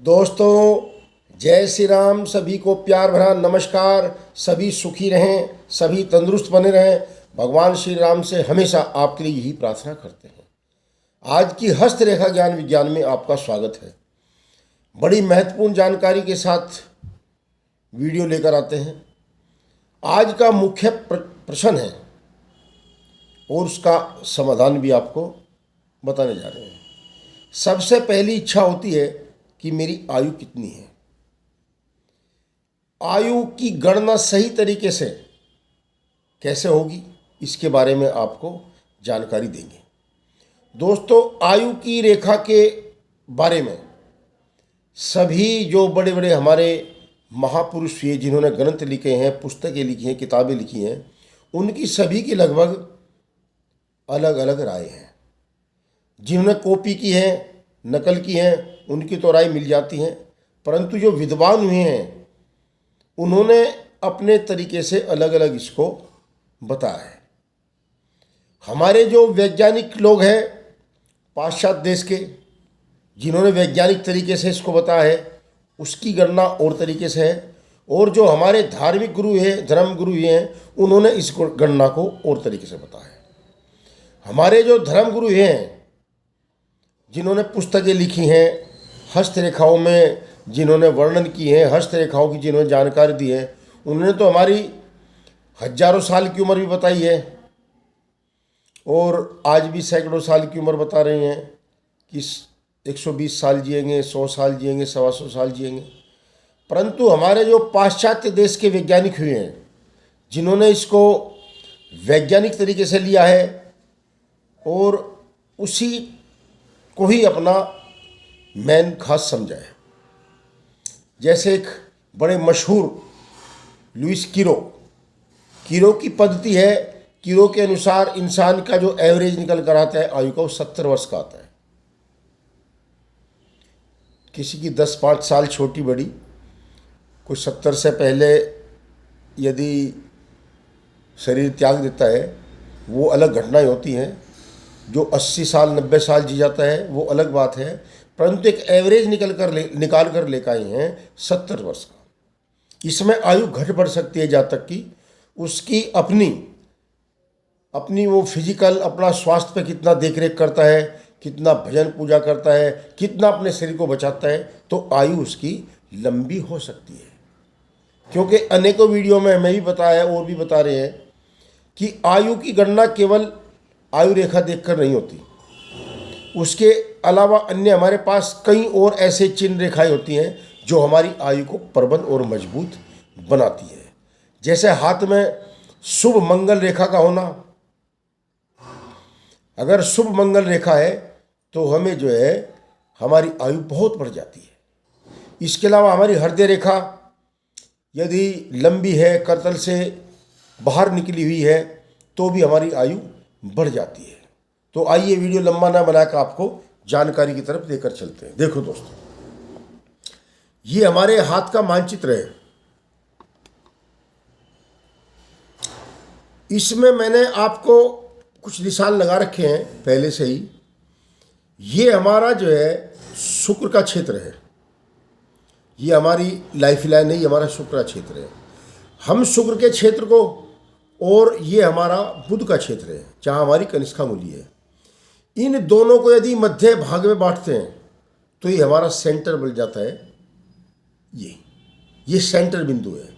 दोस्तों, जय श्री राम। सभी को प्यार भरा नमस्कार। सभी सुखी रहें, सभी तंदुरुस्त बने रहें। भगवान श्री राम से हमेशा आपके लिए यही प्रार्थना करते हैं। आज की हस्तरेखा ज्ञान विज्ञान में आपका स्वागत है। बड़ी महत्वपूर्ण जानकारी के साथ वीडियो लेकर आते हैं। आज का मुख्य प्रश्न है और उसका समाधान भी आपको बताने जा रहे हैं। सबसे पहली इच्छा होती है कि मेरी आयु कितनी है। आयु की गणना सही तरीके से कैसे होगी, इसके बारे में आपको जानकारी देंगे। दोस्तों, आयु की रेखा के बारे में सभी जो बड़े बड़े हमारे महापुरुष हुए, जिन्होंने ग्रंथ लिखे हैं, पुस्तकें लिखी हैं, किताबें लिखी हैं, उनकी सभी की लगभग अलग अलग राय हैं। जिन्होंने कॉपी की है, नकल की है, उनकी तो राय मिल जाती है, परंतु जो विद्वान हुए हैं उन्होंने अपने तरीके से अलग अलग इसको बताया है। हमारे जो वैज्ञानिक लोग हैं पाश्चात्य देश के, जिन्होंने वैज्ञानिक तरीके से इसको बताया है, उसकी गणना और तरीके से है। और जो हमारे धार्मिक गुरु हैं, धर्म गुरु हैं, उन्होंने इस गणना को और तरीके से बताया है। हमारे जो धर्म गुरु हैं, जिन्होंने पुस्तकें लिखी हैं, हस्तरेखाओं में जिन्होंने वर्णन की है, हस्तरेखाओं की जिन्होंने जानकारी दी है, उन्होंने तो हमारी हजारों साल की उम्र भी बताई है और आज भी सैकड़ों साल की उम्र बता रहे हैं कि 120 साल जिएंगे, 100 साल जिएंगे, 125 साल जिएंगे। परंतु हमारे जो पाश्चात्य देश के वैज्ञानिक हुए हैं, जिन्होंने इसको वैज्ञानिक तरीके से लिया है और उसी को ही अपना मैन खास समझा है। जैसे एक बड़े मशहूर लुइस कीरो की पद्धति है। कीरो के अनुसार इंसान का जो एवरेज निकल कर आता है आयु का, वो 70 वर्ष का आता है। किसी की 10-5 साल छोटी बड़ी, कोई 70 से पहले यदि शरीर त्याग देता है, वो अलग घटनाएं होती हैं। जो 80 साल 90 साल जी जाता है वो अलग बात है, परंतु एक एवरेज निकाल कर लेकर आए हैं 70 वर्ष का। इसमें आयु घट बढ़ सकती है जहाँ तक कि उसकी अपनी वो फिजिकल, अपना स्वास्थ्य पे कितना देख रेख करता है, कितना भजन पूजा करता है, कितना अपने शरीर को बचाता है, तो आयु उसकी लंबी हो सकती है। क्योंकि अनेकों वीडियो में हमें भी बताया है और भी बता रहे हैं कि आयु की गणना केवल आयु रेखा देखकर नहीं होती। उसके अलावा अन्य हमारे पास कई और ऐसे चिन्ह रेखाएं होती हैं जो हमारी आयु को प्रबल और मजबूत बनाती है। जैसे हाथ में शुभ मंगल रेखा का होना। अगर शुभ मंगल रेखा है तो हमें जो है हमारी आयु बहुत बढ़ जाती है। इसके अलावा हमारी हृदय रेखा यदि लंबी है, करतल से बाहर निकली हुई है, तो भी हमारी आयु बढ़ जाती है। तो आइए वीडियो लंबा ना बनाकर आपको जानकारी की तरफ लेकर चलते हैं। देखो दोस्तों, ये हमारे हाथ का मानचित्र है। इसमें मैंने आपको कुछ निशान लगा रखे हैं पहले से ही। ये हमारा जो है शुक्र का क्षेत्र है। ये हमारी लाइफ लाइन है, ये हमारा शुक्र का क्षेत्र है। हम शुक्र के क्षेत्र को, और ये हमारा बुध का क्षेत्र है जहाँ हमारी कनिष्ठा मूली है। इन दोनों को यदि मध्य भाग में बांटते हैं तो ये हमारा सेंटर बन जाता है। ये सेंटर बिंदु है।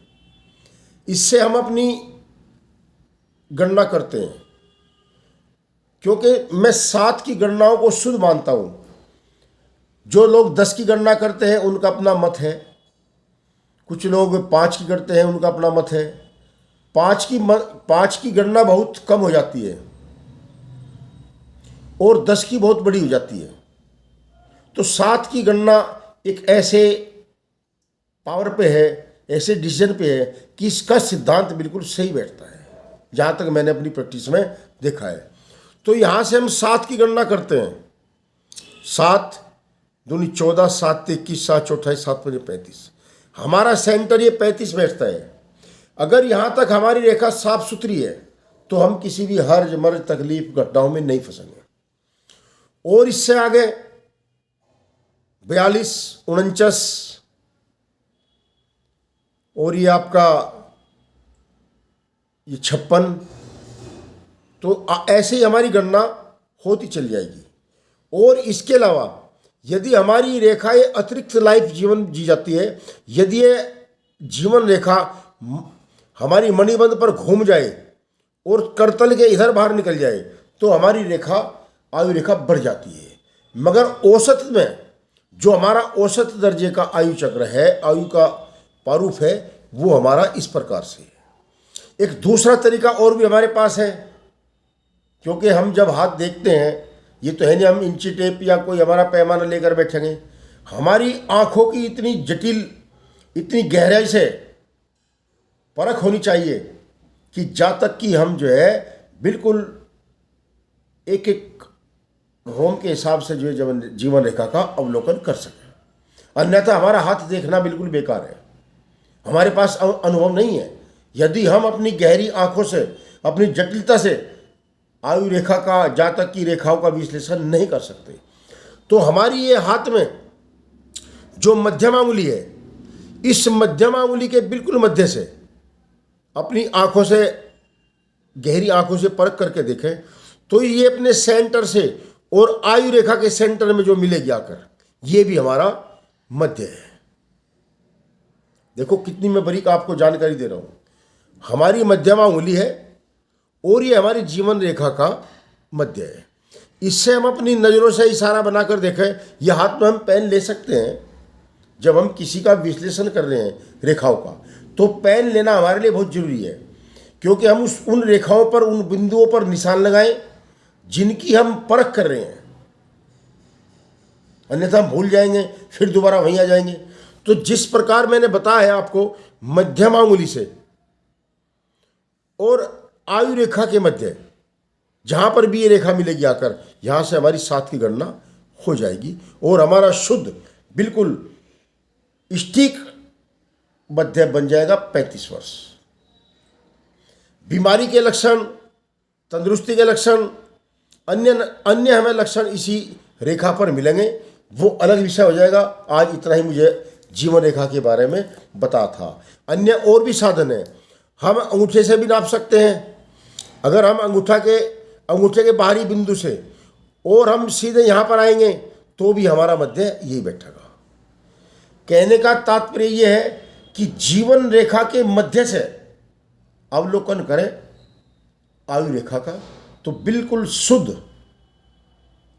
इससे हम अपनी गणना करते हैं। क्योंकि मैं 7 की गणनाओं को शुद्ध मानता हूँ। जो लोग 10 की गणना करते हैं उनका अपना मत है। कुछ लोग 5 की करते हैं, उनका अपना मत है। 5 की गणना बहुत कम हो जाती है और 10 की बहुत बड़ी हो जाती है। तो 7 की गणना एक ऐसे पावर पे है, ऐसे डिसीजन पे है कि इसका सिद्धांत बिल्कुल सही बैठता है, जहाँ तक मैंने अपनी प्रैक्टिस में देखा है। तो यहाँ से हम 7 की गणना करते हैं। 7 दूनी 14, 7 21, 7 28, 7 5 35। हमारा सेंटर ये 35 बैठता है। अगर यहाँ तक हमारी रेखा साफ सुथरी है तो हम किसी भी हर्ज मर्ज तकलीफ घटनाओं में नहीं फंसेंगे। और इससे आगे 42, 49 और ये आपका ये 56। तो ऐसे ही हमारी गणना होती चली जाएगी। और इसके अलावा यदि हमारी रेखाएं अतिरिक्त लाइफ जीवन जी जाती है, यदि ये जीवन रेखा हमारी मणिबंध पर घूम जाए और करतल के इधर बाहर निकल जाए तो हमारी रेखा आयु रेखा बढ़ जाती है। मगर औसत में जो हमारा औसत दर्जे का आयु चक्र है, आयु का प्रारूप है, वो हमारा इस प्रकार से है। एक दूसरा तरीका और भी हमारे पास है, क्योंकि हम जब हाथ देखते हैं, ये तो है नहीं हम इंची टेप या कोई हमारा पैमाना लेकर बैठेंगे। हमारी आंखों की इतनी जटिल, इतनी गहराई से परख होनी चाहिए कि जहाँ तक कि हम जो है बिल्कुल एक एक रोम के हिसाब से जो है जीवन रेखा का अवलोकन कर सकें। अन्यथा हमारा हाथ देखना बिल्कुल बेकार है, हमारे पास अनुभव नहीं है। यदि हम अपनी गहरी आंखों से, अपनी जटिलता से आयु रेखा का, जातक की रेखाओं का विश्लेषण नहीं कर सकते, तो हमारी ये हाथ में जो मध्यमा अंगुली है, इस मध्यमा अंगुली के बिल्कुल मध्य से अपनी आंखों से, गहरी आंखों से परख करके देखें तो ये अपने सेंटर से और आयु रेखा के सेंटर में जो मिलेगी आकर, ये भी हमारा मध्य है। देखो कितनी मैं बारीक आपको जानकारी दे रहा हूं। हमारी मध्यमा अंगुली है और ये हमारी जीवन रेखा का मध्य है। इससे हम अपनी नज़रों से इशारा बनाकर देखें, यह हाथ में हम पेन ले सकते हैं। जब हम किसी का विश्लेषण कर रहे हैं रेखाओं का, तो पेन लेना हमारे लिए बहुत जरूरी है, क्योंकि हम उन रेखाओं पर, उन बिंदुओं पर निशान लगाएं जिनकी हम परख कर रहे हैं, अन्यथा हम भूल जाएंगे, फिर दोबारा वहीं आ जाएंगे। तो जिस प्रकार मैंने बताया है आपको, मध्यमा अंगुली से और आयु रेखा के मध्य, जहां पर भी ये रेखा मिलेगी आकर, यहां से हमारी साथ की गणना हो जाएगी और हमारा शुद्ध बिल्कुल स्टीक मध्य बन जाएगा 35 वर्ष। बीमारी के लक्षण, तंदुरुस्ती के लक्षण, अन्य हमें लक्षण इसी रेखा पर मिलेंगे, वो अलग विषय हो जाएगा। आज इतना ही मुझे जीवन रेखा के बारे में बता था। अन्य और भी साधन है, हम अंगूठे से भी नाप सकते हैं। अगर हम अंगूठे के बाहरी बिंदु से और हम सीधे यहाँ पर आएंगे तो भी हमारा मध्य यही बैठेगा। कहने का तात्पर्य यह है कि जीवन रेखा के मध्य से अवलोकन करें आयु रेखा का, तो बिल्कुल शुद्ध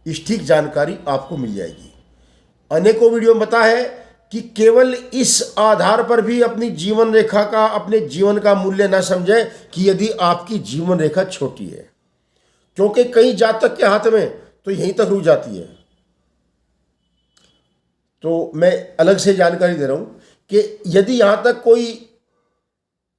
सटीक जानकारी आपको मिल जाएगी। अनेकों वीडियो में बताया है कि केवल इस आधार पर भी अपनी जीवन रेखा का, अपने जीवन का मूल्य न समझें कि यदि आपकी जीवन रेखा छोटी है, क्योंकि कई जातक के हाथ में तो यहीं तक रुक जाती है। तो मैं अलग से जानकारी दे रहा हूं कि यदि यहां तक कोई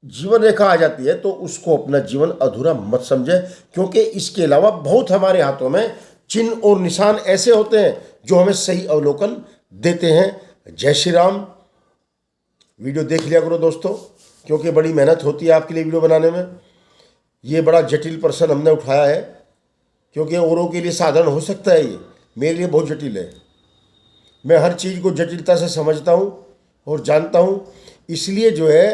जीवन रेखा आ जाती है तो उसको अपना जीवन अधूरा मत समझे, क्योंकि इसके अलावा बहुत हमारे हाथों में चिन्ह और निशान ऐसे होते हैं जो हमें सही अवलोकन देते हैं। जय श्री राम। वीडियो देख लिया करो दोस्तों, क्योंकि बड़ी मेहनत होती है आपके लिए वीडियो बनाने में। ये बड़ा जटिल प्रश्न हमने उठाया है, क्योंकि औरों के लिए साधारण हो सकता है, ये मेरे लिए बहुत जटिल है। मैं हर चीज़ को जटिलता से समझता हूँ और जानता हूँ, इसलिए जो है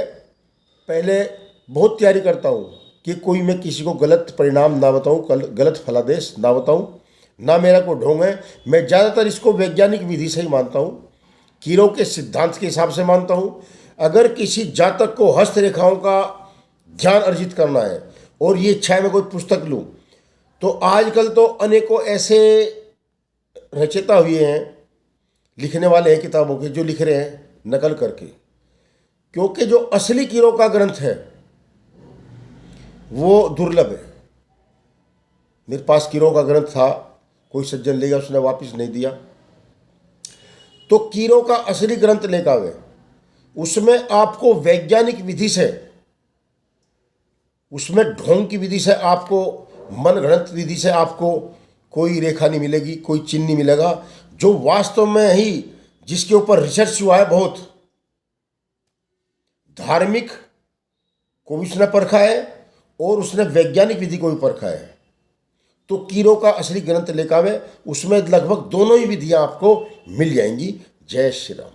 पहले बहुत तैयारी करता हूँ कि कोई मैं किसी को गलत परिणाम ना बताऊँ, गलत फलादेश ना बताऊँ, ना मेरा को ढोंग है। मैं ज़्यादातर इसको वैज्ञानिक विधि से ही मानता हूँ, कीरों के सिद्धांत के हिसाब से मानता हूँ। अगर किसी जातक को हस्तरेखाओं का ज्ञान अर्जित करना है और ये इच्छा है मैं कोई पुस्तक लूँ, तो आजकल तो अनेकों ऐसे रचयिता हुए हैं, लिखने वाले हैं किताबों के, जो लिख रहे हैं नकल करके, क्योंकि जो असली कीरों का ग्रंथ है वो दुर्लभ है। मेरे पास कीरों का ग्रंथ था, कोई सज्जन ले गया, उसने वापस नहीं दिया। तो कीरों का असली ग्रंथ लेकर आवे, उसमें आपको वैज्ञानिक विधि से, उसमें ढोंग की विधि से, आपको मन गणत विधि से आपको कोई रेखा नहीं मिलेगी, कोई चिन्ह नहीं मिलेगा। जो वास्तव में ही जिसके ऊपर रिसर्च हुआ है, बहुत धार्मिक को भी उसने परखा है और उसने वैज्ञानिक विधि को भी परखा है, तो कीरो का असली ग्रंथ लेकर आवे, उसमें लगभग दोनों ही विधियां आपको मिल जाएंगी। जय श्री राम।